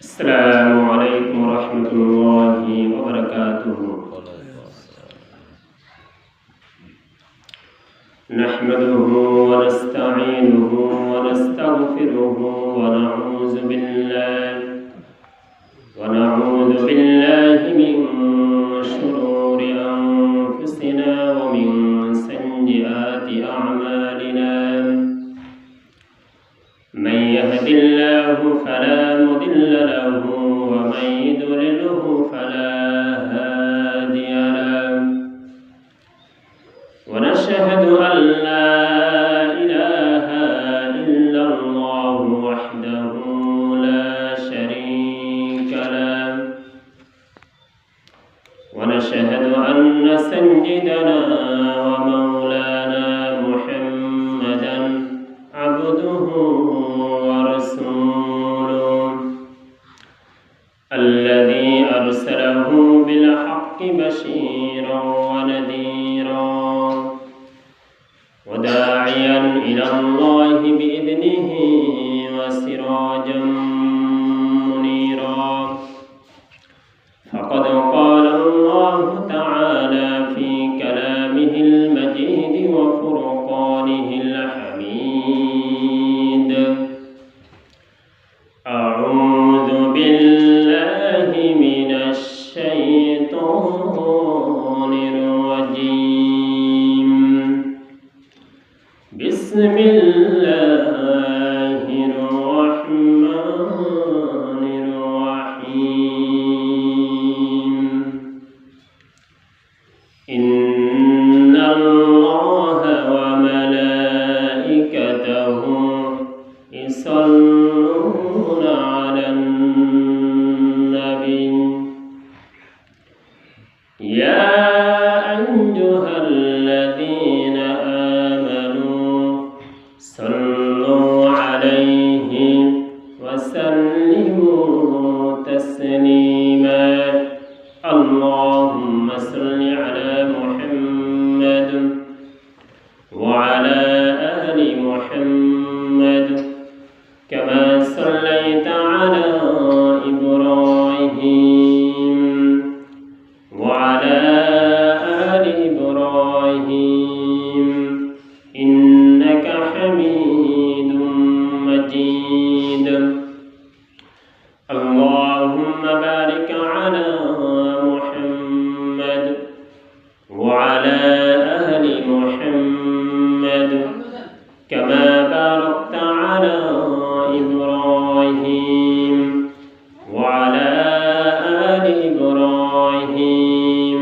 السلام عليكم ورحمة الله وبركاته. نحمده ونستعينه ونستغفره ونعوذ بالله من شرور أنفسنا ومن سيئات أعمالنا. من يهد الله فلا مضل له ومن يضلله فلا هادي له. ونشهد أن لا إله إلا الله وحده لا شريك له. ونشهد أن سيدنا ومولانا محمدا عبده ورسوله الذي أرسله بالحق بشيرا ونذيرا وداعيا إلى الله بإذنه وسراجا منيرا. فقد قال الله تعالى في كلامه المجيد وفرقانه الحميد: أعوذ بالله من الشيطان الرجيم. بسم الله الرحمن الرحيم. إن الله وملائكته يصلون على النبي يا أيها الذين آمنوا صلوا عليه وسلموا تسليما. اللهم صل على محمد وعلى آل محمد كما صليت على إبراهيم وعلى آل إبراهيم إنك حميد مجيد. اللهم بارك على محمد وعلى آل محمد كما باركت على إبراهيم وعلى آل إبراهيم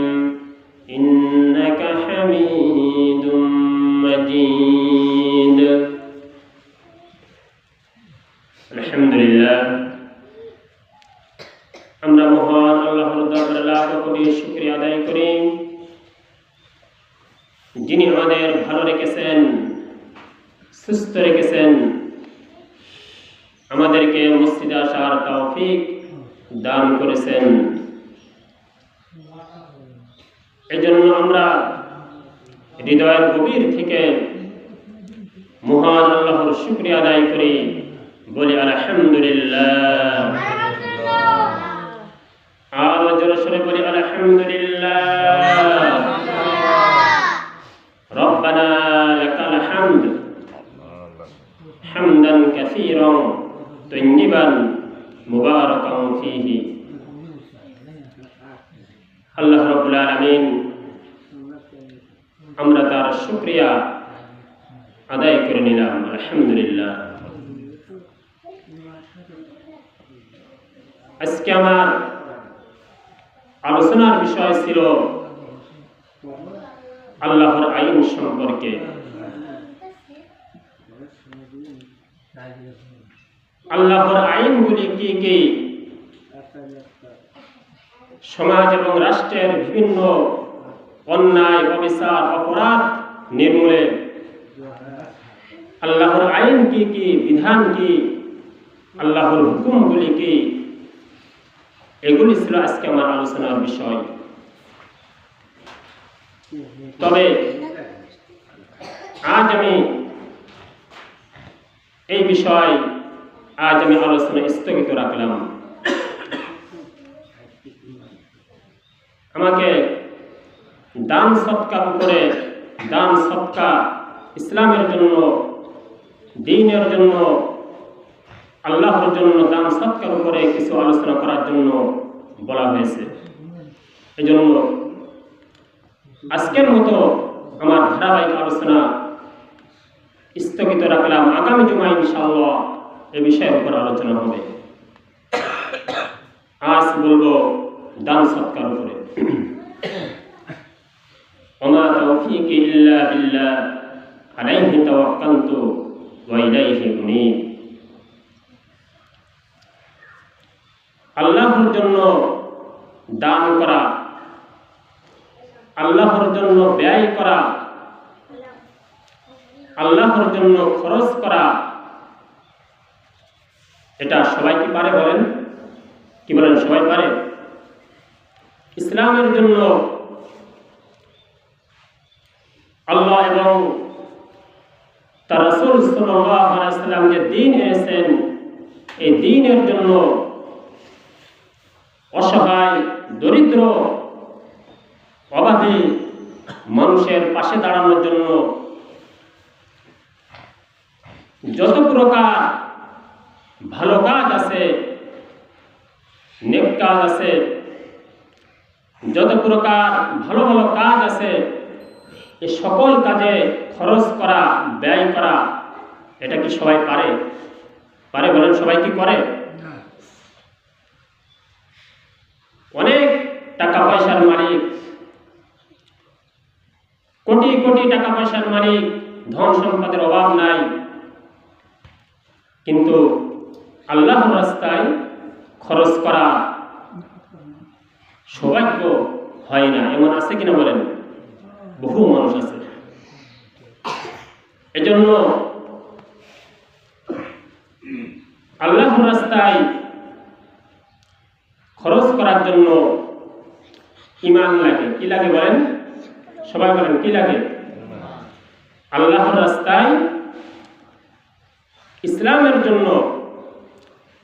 إنك حميد مجيد. الحمد لله. আমরা মহান আল্লাহর দরবারে লাখ কোটি শুকরিয়া আদায় করি, যিনি আমাদের ভালো রেখেছেন, সুস্থ রেখেছেন, আমাদেরকে মসজিদে আসার তৌফিক দান করেছেন। এজন্য আমরা হৃদয়ের গভীর থেকে মহান আল্লাহর শুকরিয়া আদায় করি, বলি আলহামদুলিল্লাহ। আর জোরে সোরে বলি আলহামদুলিল্লাহ। রব্বানা লাকাল হামদ হামদান কাসীরান তাইয়িবান মুবারাকান ফীহি। আল্লাহ রাব্বুল আলামিন আমরা তার শুকরিয়া আদায় করে নিলাম, আলহামদুলিল্লাহ। আজকে আমার আলোচনার বিষয় ছিল আল্লাহর আইন সম্পর্কে। আল্লাহর আইনগুলি কি কি? সমাজ এবং রাষ্ট্রের বিভিন্ন অন্যায়, অবিচার, অপরাধ নির্মূলে আল্লাহর আইন কি কি, বিধান কি, আল্লাহর হুকুমগুলি কি, এগুলি ছিল আজকে আমার আলোচনার বিষয়। তবে আজ আমি এই বিষয় আলোচনা স্থগিত রাখলাম। আমাকে দান সৎকার উপরে, দান সৎকা ইসলামের জন্য, দ্বীনের জন্য, আল্লাহর জন্য দান সৎকার উপরে কিছু আলোচনা করার জন্য বলা হয়েছে। এজন্য আজকের মতো আমার ধারাবাহিক আলোচনা স্থগিত রাখলাম। আগামী জুমায় ইনশাআল্লাহ এ বিষয়ের উপর আলোচনা হবে। আজ বলবো দান সৎকার উপরে। ওমা তাওফীকি ইল্লা বিল্লাহ আলাইহি তাওয়াক্কালতু ওয়া ইলাইহি উনীব। আল্লাহর জন্য দান করা, আল্লাহর জন্য ব্যয় করা, আল্লাহর জন্য খরচ করা, এটা সবাই কি পারে বলেন? কি বলেন, সবাই পারে? ইসলামের জন্য আল্লাহ এবং তার রাসূল সাল্লাল্লাহু আলাইহি ওয়াসাল্লাম যে দ্বীন এনেছেন, এই দ্বীনের জন্য অসহায়, দরিদ্র, অভাবী মানুষের পাশে দাঁড়ানোর জন্য যত প্রকার ভালো কাজ আছে, নেক কাজ আছে, যত প্রকার ভালো ভালো কাজ আছে, এই সকল কাজে খরচ করা, ব্যয় করা, এটা কি সবাই পারে? পারে বলেন, সবাই কি করে? অনেক টাকা পয়সার মালিক, কোটি কোটি টাকা পয়সার মালিক, ধন সম্পদের অভাব নাই, কিন্তু আল্লাহর রাস্তায় খরচ করা সৌভাগ্য হয় না। এমন আছে কিনা বলেন? বহু মানুষ আছে। এজন্য আল্লাহর রাস্তায় খরচ করার জন্য ঈমান লাগে। কি লাগে বলেন? সবাই বলেন, কি লাগে? আল্লাহর রাস্তায়, ইসলামের জন্য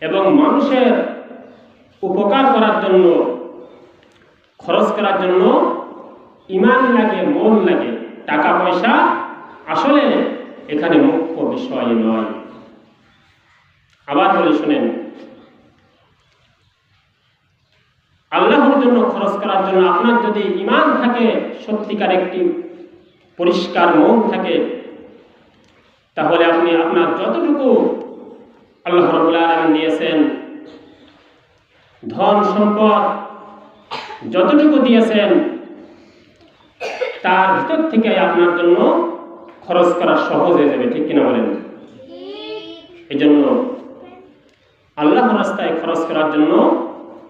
এবং মানুষের উপকার করার জন্য খরচ করার জন্য ঈমান লাগে, মন লাগে। টাকা পয়সা আসলে এখানে মুখ্য বিষয় নয়। আবার বলে শুনেন, আল্লাহর জন্য খরচ করার জন্য আপনার যদি ঈমান থাকে, সত্যিকার একটি পরিষ্কার মন থাকে, তাহলে আপনি আপনার যতটুকু আল্লাহ রাব্বুল আলামিন দিয়েছেন, ধন সম্পদ যতটুকু দিয়েছেন, তার ভিতর থেকে আপনার জন্য খরচ করা সহজ হয়ে যাবে। ঠিক কিনা বলেন? এই জন্য আল্লাহর রাস্তায় খরচ করার জন্য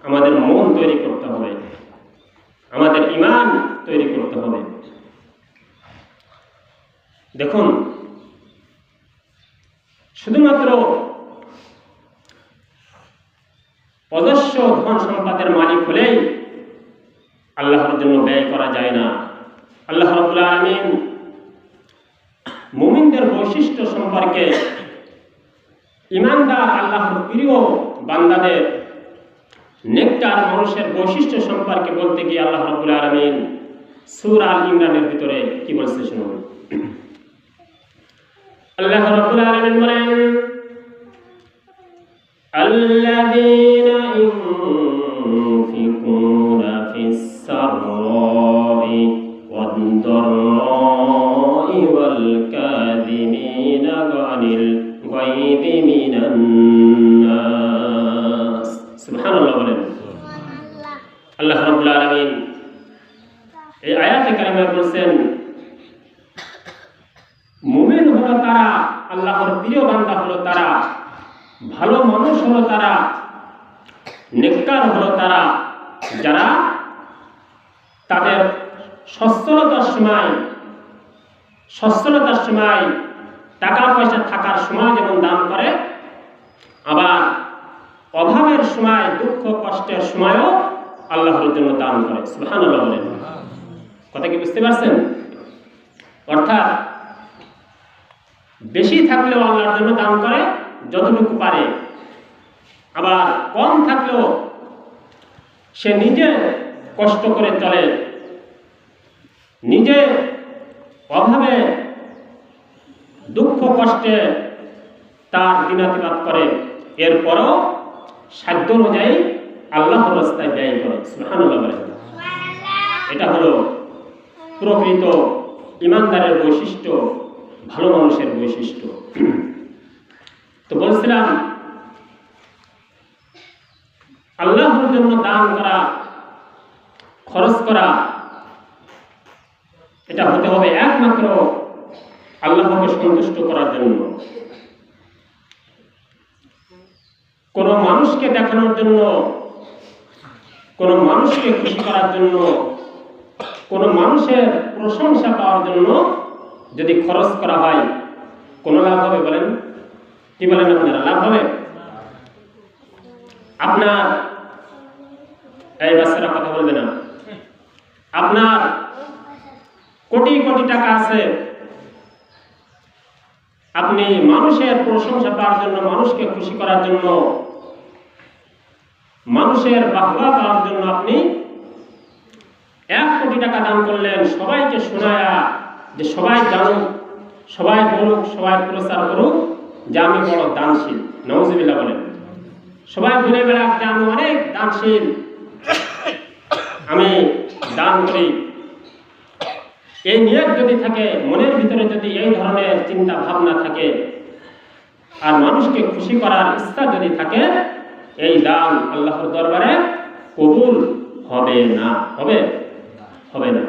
আমাদের মন তৈরি করতে হবে, আমাদের ঈমান তৈরি করতে হবে। দেখুন, শুধুমাত্র অজস্র ধন সম্পদের মালিক হলেই আল্লাহর জন্য ব্যয় করা যায় না। আল্লাহ রাব্বুল আলামিন মুমিনদের বৈশিষ্ট্য সম্পর্কে, ঈমানদার আল্লাহর প্রিয় বান্দাদের, নেককার মানুষের বৈশিষ্ট্য সম্পর্কে বলতে গিয়ে আল্লাহ রাব্বুল আলামিন সূরা আল ইমরানের ভিতরে কি বলছে শুনুন। আল্লাহ রাব্বুল আলামিন বলেন, আল্লাযীনা ইউনফিকুনা ফিস সাররাই ওয়াদ দাররাই ওয়াল কাযিমিনা গানিল গায়যি মিনান নাস। সুবহানাল্লাহ বলেন। আল্লাহ রাব্বুল আলামিন এই আয়াতে কারিমায় বলেন, মুমিন হলো তারা, আল্লাহর প্রিয় বান্দা হলো তারা, ভালো মানুষ হলো তারা, নেককার হলো তারা, যারা তাদের সচ্ছলতার সময় টাকা পয়সা থাকার সময় যেমন দান করে, আবার অভাবের সময়, দুঃখ কষ্টের সময়ও আল্লাহর জন্য দান করে। সুবহানাল্লাহ বলেন। কথা কি বুঝতে পারছেন? অর্থাৎ বেশি থাকলেও আল্লাহর জন্য দান করে যতটুকু পারে, আবার কম থাকলেও সে নিজে কষ্ট করে চলে, নিজে অভাবে দুঃখ কষ্টে তার দিনাতিপাত করে, এরপরও সাধ্য অনুযায়ী আল্লাহর রাস্তায় ব্যয় করে। সুবহানাল্লাহ বলেন। এটা হলো প্রকৃত ইমানদারের বৈশিষ্ট্য, ভালো মানুষের বৈশিষ্ট্য। তো বলছিলাম, আল্লাহর জন্য দান করা, খরচ করা, এটা হতে হবে একমাত্র আল্লাহকে সন্তুষ্ট করার জন্য। কোন মানুষকে দেখানোর জন্য, কোন মানুষকে খুশি করার জন্য, কোন মানুষের প্রশংসা পাওয়ার জন্য যদি খরচ করা হয়, কোনো লাভ হবে বলেন? কি বলেন আপনারা, লাভ হবে? আপনার এই বাচ্চারা কথা বলবে না, আপনার কোটি কোটি টাকা আছে, আপনি মানুষের প্রশংসা পাওয়ার জন্য, মানুষকে খুশি করার জন্য, মানুষের বাহবা পাওয়ার জন্য আপনি 1 কোটি টাকা দান করলেন, সবাইকে শোনায়া, যে সবাই জানুক, সবাই বলুক, সবাই প্রচার করুক যে আমি বড় দানশীল। নাউজুবিল্লাহ বলেন। সবাই ঘুরে বেড়াক যে আমি অনেক দানশীল, আমি দান করি। এই নিয়ত যদি থাকে, মনের ভিতরে যদি এই ধরনের চিন্তা ভাবনা থাকে, আর মানুষকে খুশি করার ইচ্ছা যদি থাকে, এই দান আল্লাহর দরবারে কবুল হবে না। হবে? হবে না।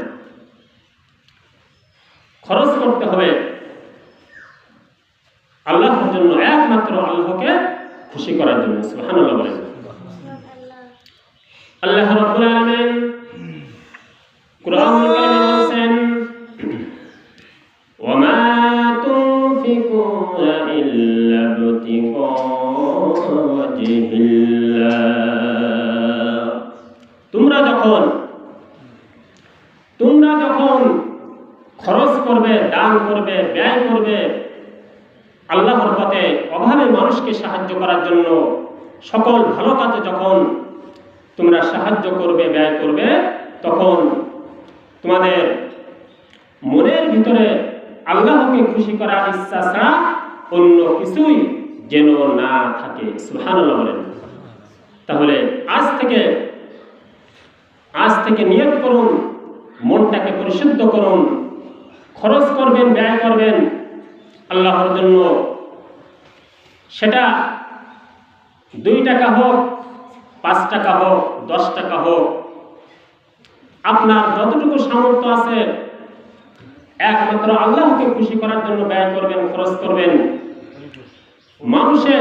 খরচ করতে হবে আল্লাহর জন্য, একমাত্র আল্লাহকে খুশি করার জন্য। সুবহানাল্লাহ বলেন। আল্লাহ রাব্বুল আলামিন কুরআনুল কারীমে বলেন, ওয়ামা তুনফিকুনা ইল্লা ইবতিগা ওয়াজহিল্লাহ। তোমরা যখন খরচ করবে, দান করবে, ব্যয় করবে আল্লাহর পথে, অভাবে মানুষকে সাহায্য করার জন্য, সকল ভালো কাজে যখন তোমরা সাহায্য করবে, ব্যয় করবে, তখন তোমাদের মনের ভিতরে আল্লাহকে খুশি করার ইচ্ছা ছাড়া অন্য কিছুই যেন না থাকে। সুবহানাল্লাহ বলেন। তাহলে আজ থেকে নিয়ত করুন, মনটাকে পরিশুদ্ধ করুন, খরচ করবেন, ব্যয় করবেন আল্লাহর জন্য। সেটা 2 টাকা হোক, 5 টাকা হোক, 10 টাকা হোক, আপনার যতটুকু সামর্থ্য আছে একমাত্র আল্লাহকে খুশি করার জন্য ব্যয় করবেন, খরচ করবেন। মানুষে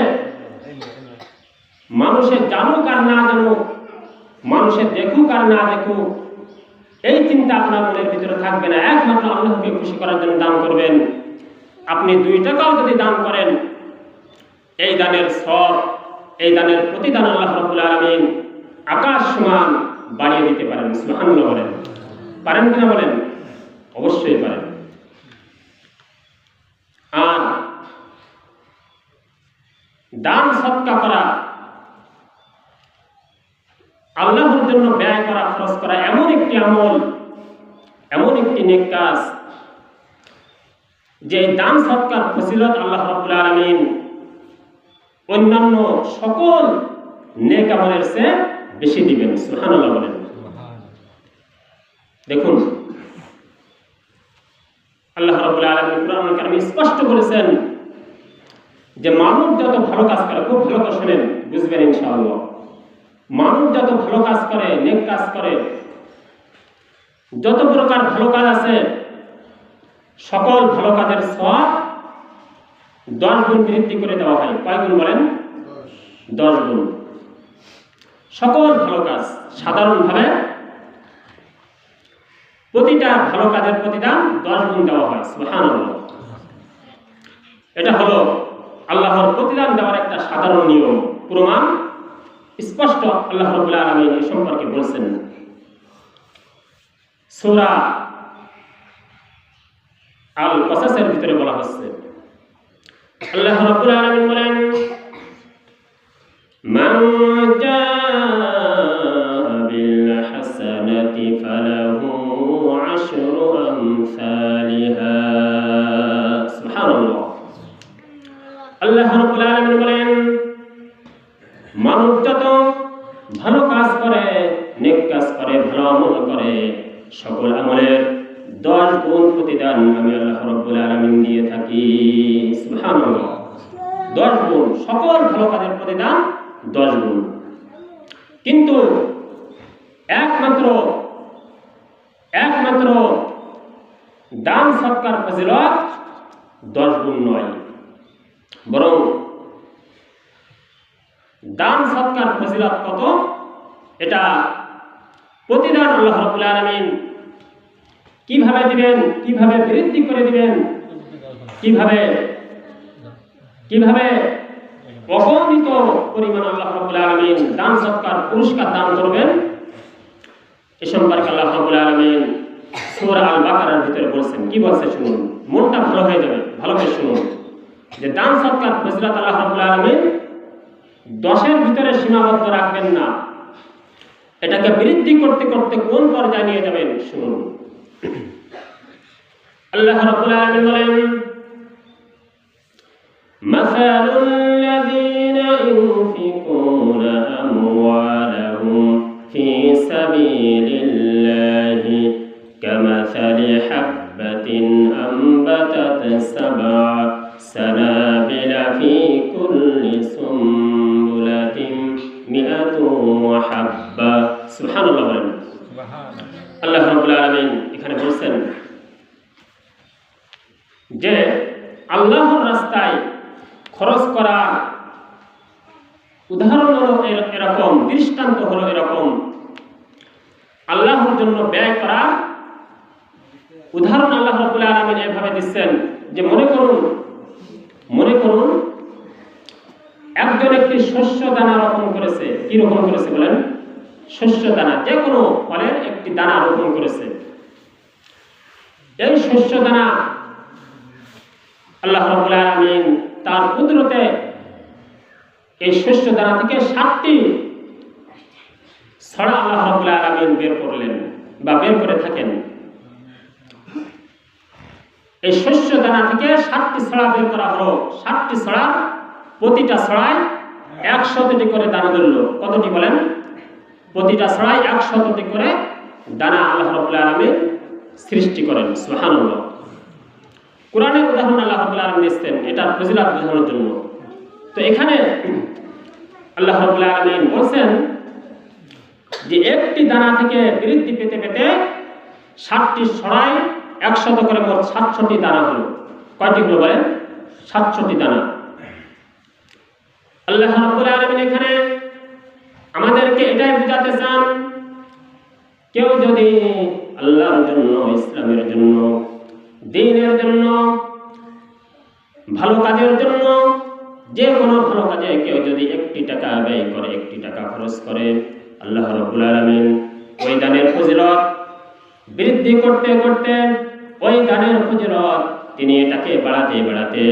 জানুক আর না জানুক, মানুষে দেখুক আর না দেখুক, এই চিন্তা আপনার মনের ভিতরে থাকবে না। একমাত্র আল্লাহকে খুশি করার জন্য দান করবেন। আপনি 2 টাকাও যদি দান করেন, এই দানের সওয়াব, এই দানের প্রতিদান আল্লাহ রাব্বুল আলামিন আকাশ সমান বাড়িয়ে দিতে পারেন। সুবহানাল্লাহ বলেন। পারেন কিনা বলেন? অবশ্যই পারেন। আর দান সদকা করা, আল্লাহর জন্য ব্যয় করা, খরচ করা এমন একটি আমল, এমন একটি নেক কাজ, যে দান সদকার ফজিলত আল্লাহ রাব্বুল আলামিন অন্যান্য সকল নেক আমলের চেয়ে বেশি দিবেন। সুবহানাল্লাহ বলেন। দেখুন, আল্লাহ রাব্বুল আলামিন কুরআনুল কারীমে স্পষ্ট বলেছেন যে মানুষ যত ভালো কাজ করে, খুব ভালো করে শুনেন, বুঝবেন ইনশাআল্লাহ। মানুষ যত ভালো কাজ করে, নেক কাজ করে, যত প্রকার ভালো কাজ আছে, সকল ভালো কাজের সওয়াব 10 গুণ বৃদ্ধি করে দেওয়া হয়। কয় গুণ বলেন? 10 গুণ। সকল ভালো কাজ সাধারণভাবে প্রতিটা ভালো কাজের প্রতিদান 10 গুণ দেওয়া হয়। সুবহানাল্লাহ। এটা হলো আল্লাহর প্রতিদান দেওয়ার একটা সাধারণ নিয়ম, প্রমাণ স্পষ্ট আল্লাহ রাব্বুল আলামিন এই সম্পর্কে বলেছেন। সূরা আল কসাসের ভিতরে বলা হচ্ছে, আল্লাহ রাব্বুল আলামিন বলেন, মান জাআ বিল হাসানাতি রাব্বুল আলামিন বলেন, মানুষ যত ভালো কাজ করে, নেক কাজ করে, ভালো আমল করে, সকল আমলের 10 গুণ প্রতিদান আমি আল্লাহ রাব্বুল আলামিন দিয়ে থাকি। সুবহানাল্লাহ। 10 গুণ, সকল ভালো কাজের প্রতিদান 10 গুণ। কিন্তু একমাত্র দান সৎকার ফজিলত 10 গুণ নয়, বরং দান সৎকার ফজিলত কত, এটা প্রতিদান আল্লাহ রাব্বুল আলামিন কিভাবে দিবেন, কিভাবে বৃদ্ধি করে দিবেন, কিভাবে অগণিত পরিমাণ আল্লাহ রাব্বুল আলামিন দান সৎকার পুরস্কার দান করবেন, এ সম্পর্কে আল্লাহ রাব্বুল আলামিন সূরা আল বাকারার ভিতরে বলছেন। কি বলছে শুনুন, মনটা ভালো হয়ে যাবে, ভালো করে শুনুন যে দান সৎকার ফজিলত আল্লাহ রাব্বুল আলামিন 10-এর ভিতরে সীমাবদ্ধ রাখবেন না, এটাকে বৃদ্ধি করতে করতে কোন পর্যায়ে নিয়ে যাবেন শুনুন। আল্লাহ রাব্বুল আলামিন বলেন, মাসালুল লাযীনা ইউনফিকুনা আমওয়ালাহুম ফি সাবিলিল্লাহি কামাসালি হাববাতিন আনবাতাত সাবআ সানাবিলা ফি কুল্লি সুমবুলাতিন মিআতু হাব্বা। সুবহানাল্লাহ বলেন। আল্লাহ রাব্বুল আলামিন এখানে বলছেন যে আল্লাহর রাস্তায় খরচ করা উদাহরণ হলো এরকম, দৃষ্টান্ত হলো এরকম। আল্লাহর জন্য ব্যয় করা উদাহরণ আল্লাহ রাব্বুল আলামিন এভাবে দিচ্ছেন যে মনে করুন একজন একটি শস্য দানা রোপণ করেছে। কি রোপণ করেছে বলেন? শস্য দানা, যে কোনো ফলের একটি দানা রোপণ করেছে। এই শস্য দানা আল্লাহ রাব্বুল আলামিন তার কুদরতে এই শস্য দানা থেকে 7টি ছড়া আল্লাহ রাব্বুল আলামিন বের করলেন বা বের করে থাকেন। এই শস্য দানা থেকে 7টি ছড়া বের করা হলো। 7টি ছড়া, প্রতিটা ছড়ায় 100টি করে দানা ধরল। কতটি বলেন? প্রতিটা ছড়ায় 100টি করে দানা আল্লাহ রাব্বুল আলামিন সৃষ্টি করেন। সুবহানাল্লাহ। কোরআনের উদাহরণ আল্লাহ রাব্বুল আলামিন দিয়েছেন এটার ফজিলত বোঝানোর জন্য। তো এখানে আল্লাহ রাব্বুল আলামিন বলেন যে একটি দানা থেকে বৃদ্ধি পেতে পেতে 7টি ছড়ায় 100 করে মোট 700টি দানা হলো। কয়টি হলো বলেন? 700টি দানা। আল্লাহ রাব্বুল আলামিন এখানে আমাদেরকে এটাই বোঝাতে চান, কেউ যদি আল্লাহর জন্য, ইসলামের জন্য, দ্বীনের জন্য, ভালো কাজের জন্য, যে কোনো ভালো কাজে কেউ যদি 1টি টাকা ব্যয় করে, 1টি টাকা খরচ করে, আল্লাহ রাব্বুল আলামিন ওই দানের ফজিলত বৃদ্ধি করতে করতে ওই দানের ফজিলত তিনি এটাকে বাড়াতে বাড়াতে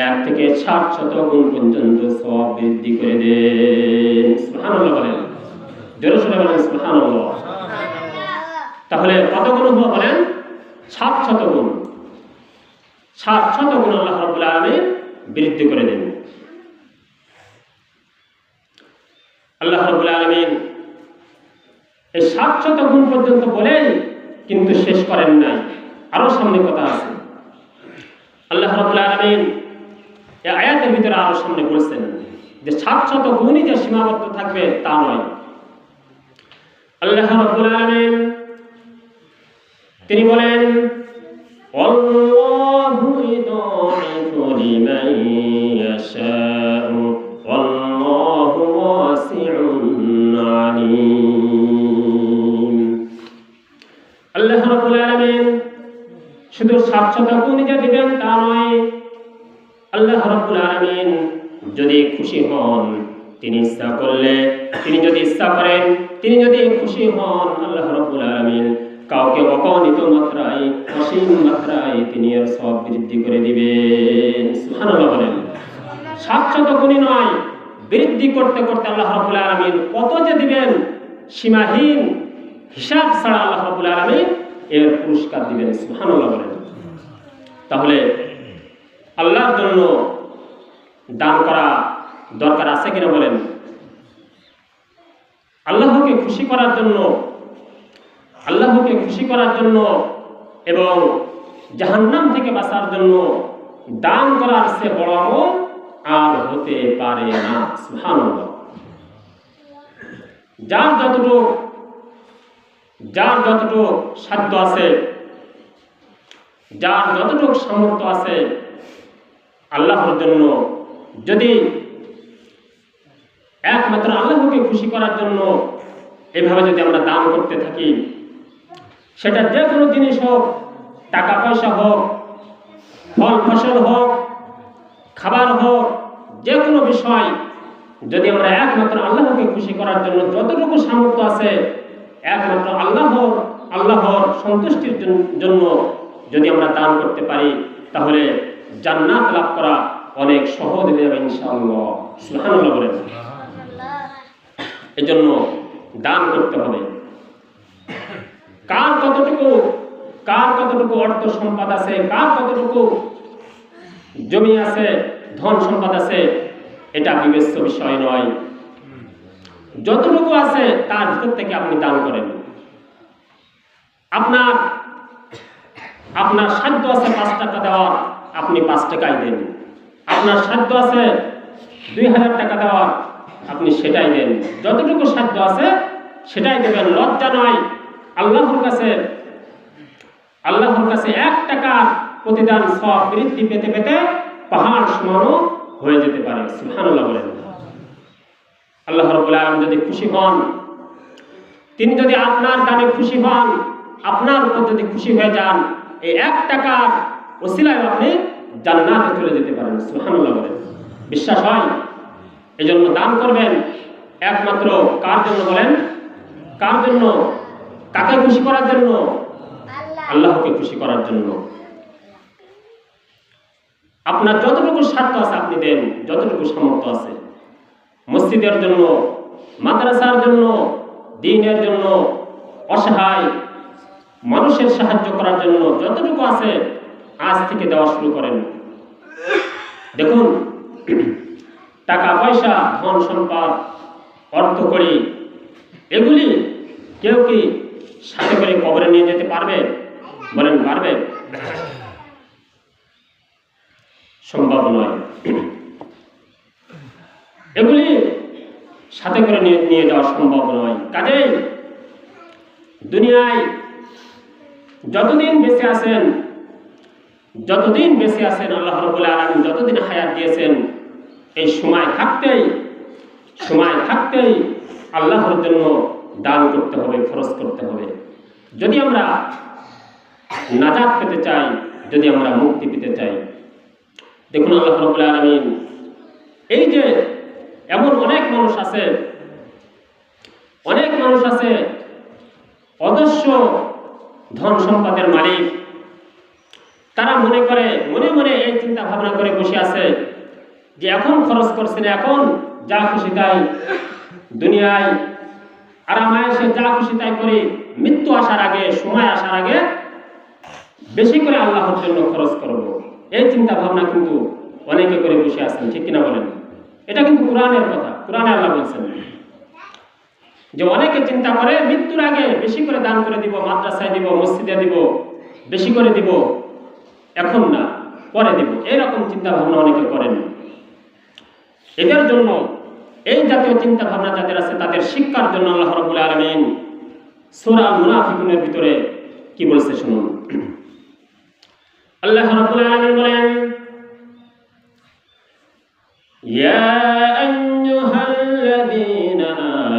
1 থেকে 700 গুণ পর্যন্ত সওয়াব বৃদ্ধি করে দেন। সুবহানাল্লাহ বলেন, জোরে সোরে বলেন সুবহানাল্লাহ। তাহলে কত গুণ হলো বলেন? 700 গুণ। 700 গুণ আল্লাহ রাব্বুল আলামিন বৃদ্ধি করে দেন। আল্লাহ রাব্বুল আলামিন এই 700 গুণ পর্যন্ত বলেই কিন্তু শেষ করেন নাই, আরো সামনে কথা আছে। আল্লাহ রাব্বুল আলামিন এই আয়াতের ভিতরে আরো সামনে বলেছেন যে 700 গুণই যে সীমাবদ্ধ থাকবে তা নয়। আল্লাহ রাব্বুল আলামিন তিনি বলেন, আল্লাহু ইউদাইফু লিমান ইয়াশাউ ওয়াল্লাহু ওয়াসিউন আলীম। আল্লাহ রাব্বুল আলামিন শুধু 700 গুণ যে দিবেন তা নয়। আল্লাহ রাব্বুল আলামিন যদি খুশি হন, তিনি ইচ্ছা করলে, তিনি যদি ইচ্ছা করেন, তিনি যদি খুশি হন, আল্লাহ রাব্বুল আলামিন কাউকে অগণিত মাত্রায়, অসীম মাত্রায় তিনি এর সওয়াব বৃদ্ধি করে দিবেন। সুবহানাল্লাহ বলেন। 700 গুণই নয়, বৃদ্ধি করতে করতে আল্লাহ রাব্বুল আলামিন কত যে দিবেন সীমাহীন, হিসাব ছাড়া আল্লাহ রাব্বুল আলামিন এর পুরস্কার দিবেন। সুবহানাল্লাহ বলেন। তাহলে আল্লাহর জন্য দান করা দরকার আছে কিনা বলেন? আল্লাহকে খুশি করার জন্য, আল্লাহকে খুশি করার জন্য এবং জাহান্নাম থেকে বাঁচার জন্য দান করার চেয়ে বড় আমল আর হতে পারে না। সুবহানাল্লাহ। যার যতটুকু সাধ্য আছে, যার যতটুকু সামর্থ্য আছে, আল্লাহর জন্য যদি একমাত্র আল্লাহকে খুশি করার জন্য এভাবে যদি আমরা দান করতে থাকি, সেটা যে কোনো জিনিস হোক, টাকা পয়সা হোক, ফল ফসল হোক, খাবার হোক, যে কোনো বিষয় যদি আমরা একমাত্র আল্লাহকে খুশি করার জন্য যতটুকু সামর্থ্য আছে একমাত্র আল্লাহর সন্তুষ্টির জন্য যদি আমরা দান করতে পারি, তাহলে জান্নাত লাভ করা অনেক সহজ হয়ে যাবে ইনশাআল্লাহ। সুবহানাল্লাহ বলেন। এজন্য দান করতে হবে। কার কতটুকু অর্থ সম্পদ আছে, কার কতটুকু জমি আছে, ধন সম্পদ আছে, এটা বিবেচ্য বিষয় নয়। যতটুকু আছে তার ভিতর থেকে আপনি দান করেন। আপনার সাধ্য আছে 5 টাকা দেওয়ার, আপনি 5 টাকাই দেন। আপনার সাধ্য আছে 2000 টাকা দেওয়ার, আপনি সেটাই দেন। যতটুকু সাধ্য আছে সেটাই দেবেন। লজ্জা নয়। আল্লাহর কাছে 1 টাকার প্রতিদান সওয়াব বৃদ্ধি পেতে পেতে পাহাড় সমানও হয়ে যেতে পারে। সুবহানাল্লাহ বলেন। আল্লাহ রাব্বুল আলামিন যদি খুশি হন, তিনি যদি আপনার দানে খুশি হন, আপনার উপর যদি খুশি হয়ে যান, এই 1 টাকার ওসিলায় আপনি জান্নাতে চলে যেতে পারেন। সুবহানাল্লাহ বলেন। বিশ্বাস হয়? এজন্য দান করবেন একমাত্র কার জন্য বলেন? কার জন্য? কাকে খুশি করার জন্য? আল্লাহকে খুশি করার জন্য। আপনার যতটুকু স্বার্থ আছে আপনি দেন, যতটুকু সামর্থ্য আছে। মসজিদের জন্য, মাদ্রাসার জন্য, দ্বীনের জন্য, অসহায় মানুষের সাহায্য করার জন্য যতটুকু আছে আজ থেকে দেওয়া শুরু করেন। দেখুন, টাকা পয়সা, ধন সম্পদ, অর্থকড়ি, এগুলি কেউ কি সাথে করে কবরে নিয়ে যেতে পারবে? বলেন, পারবে? সম্ভব নয়। এগুলি সাথে করে নিয়ে যাওয়া সম্ভব নয়। কাজেই দুনিয়ায় যতদিন বেঁচে আছেন আল্লাহ রাব্বুল আলামিন যতদিন হায়াত দিয়েছেন, এই সময় থাকতেই আল্লাহর জন্য দান করতে হবে, খরচ করতে হবে। যদি আমরা নাজাত পেতে চাই, যদি আমরা মুক্তি পেতে চাই। দেখুন, আল্লাহ রাব্বুল আলামিন এই যে এমন অনেক মানুষ আছে অজস্র ধন সম্পদের মালিক, তারা মনে মনে এই চিন্তা ভাবনা করে বসে আছে যে এখন খরচ করছে না, এখন যা খুশি তাই দুনিয়ায় আরামায়েশে যা খুশি তাই করি, মৃত্যু আসার আগে, সময় আসার আগে বেশি করে আল্লাহর জন্য খরচ করব। এই চিন্তা ভাবনা কিন্তু অনেকে করে বসে আছেন, ঠিক কিনা বলেন? এটা কিন্তু কোরআনের কথা। কোরআনে আল্লাহ বলছেন যে অনেকে চিন্তা করে মৃত্যুর আগে বেশি করে দান করে দিব, মাদ্রাসায় দিব, মসজিদে দিব, বেশি করে দিব, এখন না পরে দিব। এরকম চিন্তা ভাবনা অনেকে করেন। এদের জন্য, এই জাতীয় চিন্তা ভাবনা যাদের আছে তাদের শিক্ষার জন্য আল্লাহ রাব্বুল আলামিন সূরা মুনাফিকুনের ভিতরে কি বলছে শুনুন। আল্লাহ রাব্বুল আলামিন বলেন, ইয়া আইয়ুহাল্লাযীনা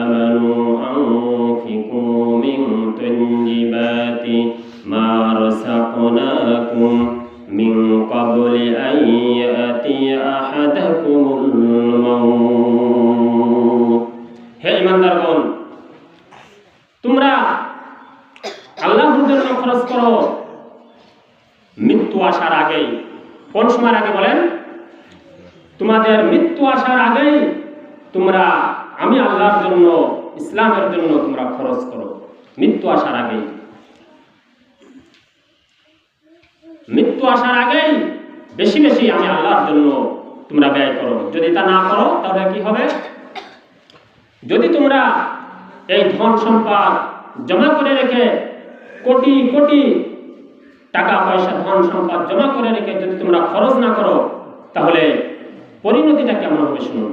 আমানু আনফিকু মিন তাইয়্যিবাতি মা রাযাকনাকুম মিন ক্বাবলি আন ইয়াতিয়া আহাদাকুমুল মাউত। হে ঈমানদারগণ, তোমরা আল্লাহর জন্য খরচ করো মৃত্যু আসার আগেই। কোন সময়ের আগে বলেন? তোমাদের মৃত্যু আসার আগেই তোমরা আমি আল্লাহর জন্য, ইসলামের জন্য তোমরা খরচ করো। মৃত্যু আসার আগেই, মৃত্যু আসার আগেই বেশি বেশি আমি আল্লাহর জন্য তোমরা ব্যয় করো। যদি তা না করো তাহলে কি হবে? যদি তোমরা এই ধন সম্পদ জমা করে রেখে, কোটি কোটি টাকা পয়সা ধন সম্পদ জমা করে রেখে যদি তোমরা খরচ না করো, তাহলে পরিণতিটা কেমন হবে শুনুন।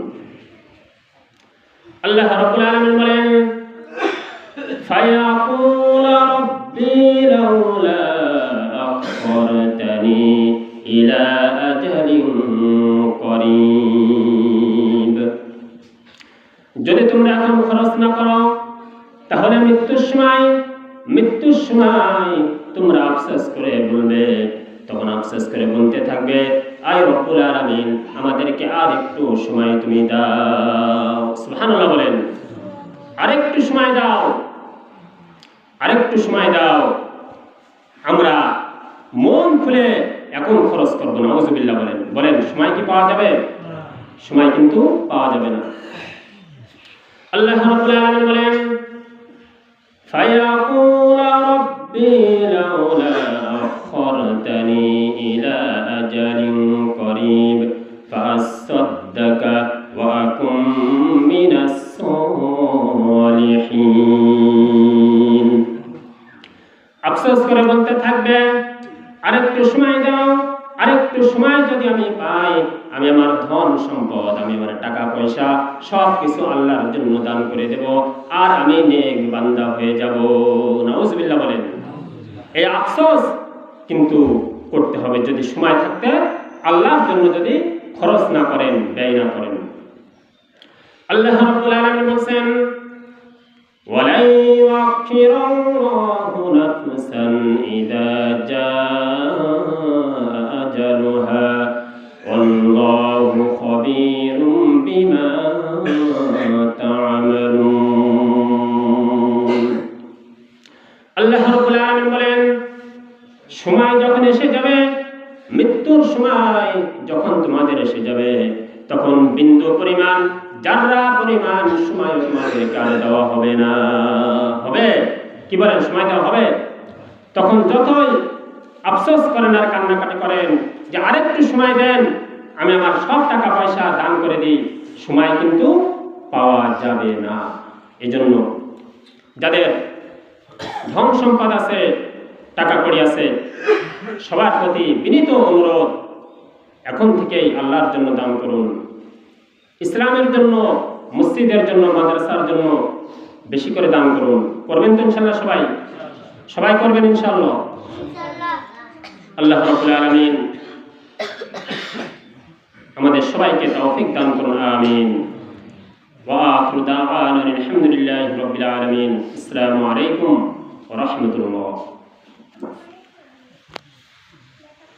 আল্লাহ রাব্বুল আলামিন বলেন, ফায়াকুল রাব্বি লাউলা আখরতানি ইলা আজালিন করিব। যদি তোমরা এখন খরচ না করো, তাহলে মৃত্যুর সময় তোমরা আফসোস করে বলবে, তখন আফসোস করে বলতে থাকবে, আয় রব্বুল আলামিন, আমাদেরকে আর একটু সময় তুমি দাও। সুবহানাল্লাহ বলেন, আরেকটু সময় দাও, আরেকটু সময় দাও, আমরা মন খুলে এখন খরচ করবো না। নাউযুবিল্লাহ বলেন। বলেন, সময় কি পাওয়া যাবে? সময় কিন্তু পাওয়া যাবে না। আল্লাহ রাব্বুল আলামিন বলেন, ফায়াকুল রাব্বি লাউলা আখরতানি ইলা আজালিন করিব ফাআসাদদাকা ওয়া আকুম মিনাস সালিহিন। আফসোস করে বলতে থাকবে, আরেকটু সময় দাও, আরেকটু সময় যদি আমি পাই, আমি আমার ধন সম্পদ, আমি আমার টাকা পয়সা সব কিছু আল্লাহর জন্য দান করে দেব, আর আমি নেক বান্দা হয়ে যাব। নাউযুবিল্লাহ বলেন। এই আফসোস কিন্তু করতে হবে যদি সময় থাকতে আল্লাহর জন্য যদি খরচ না করেন, ব্যয় না করেন। আল্লাহ রাব্বুল আলামিন বলেন, ওয়ালা ইউআখিরুল্লাহু নাফসান ইযা জাআ আজালুহা ওয়াল্লাহু খাবীরুম বিমা তা'মালুন। আল্লাহ রাব্বুল আলামিন বলেন, সময় যখন এসে যাবে, মৃত্যুর সময় যখন তোমাদের এসে যাবে, তখন বিন্দু পরিমাণ, জাররা পরিমাণ সময় তোমাদেরকে আর দেওয়া হবে না। হবে? কি বলেন, সময় দেওয়া হবে? তখন যতই আফসোস করেন আর কান্নাকাটি করেন যে আরেকটু সময় দেন, আমি আমার সব টাকা পয়সা দান করে দিই, সময় কিন্তু পাওয়া যাবে না। এজন্য যাদের ধন সম্পদ আছে, টাকা কড়ি আছে, সবার প্রতি বিনীত অনুরোধ, এখন থেকেই আল্লাহর জন্য দান করুন। ইসলামের জন্য, মসজিদের জন্য, মাদ্রাসার জন্য বেশি করে দান করুন। করবেন তো ইনশাআল্লাহ? সবাই করবেন ইনশাআল্লাহ। আল্লাহ রাব্বুল আলামিন আমাদের সবাইকে তৌফিক দান করুন। আমিন। ওয়া আখিরু দাওয়ানা আলহামদুলিল্লাহি রাব্বিল আলামিন। আসসালামু আলাইকুম ওয়া রাহমাতুল্লাহ।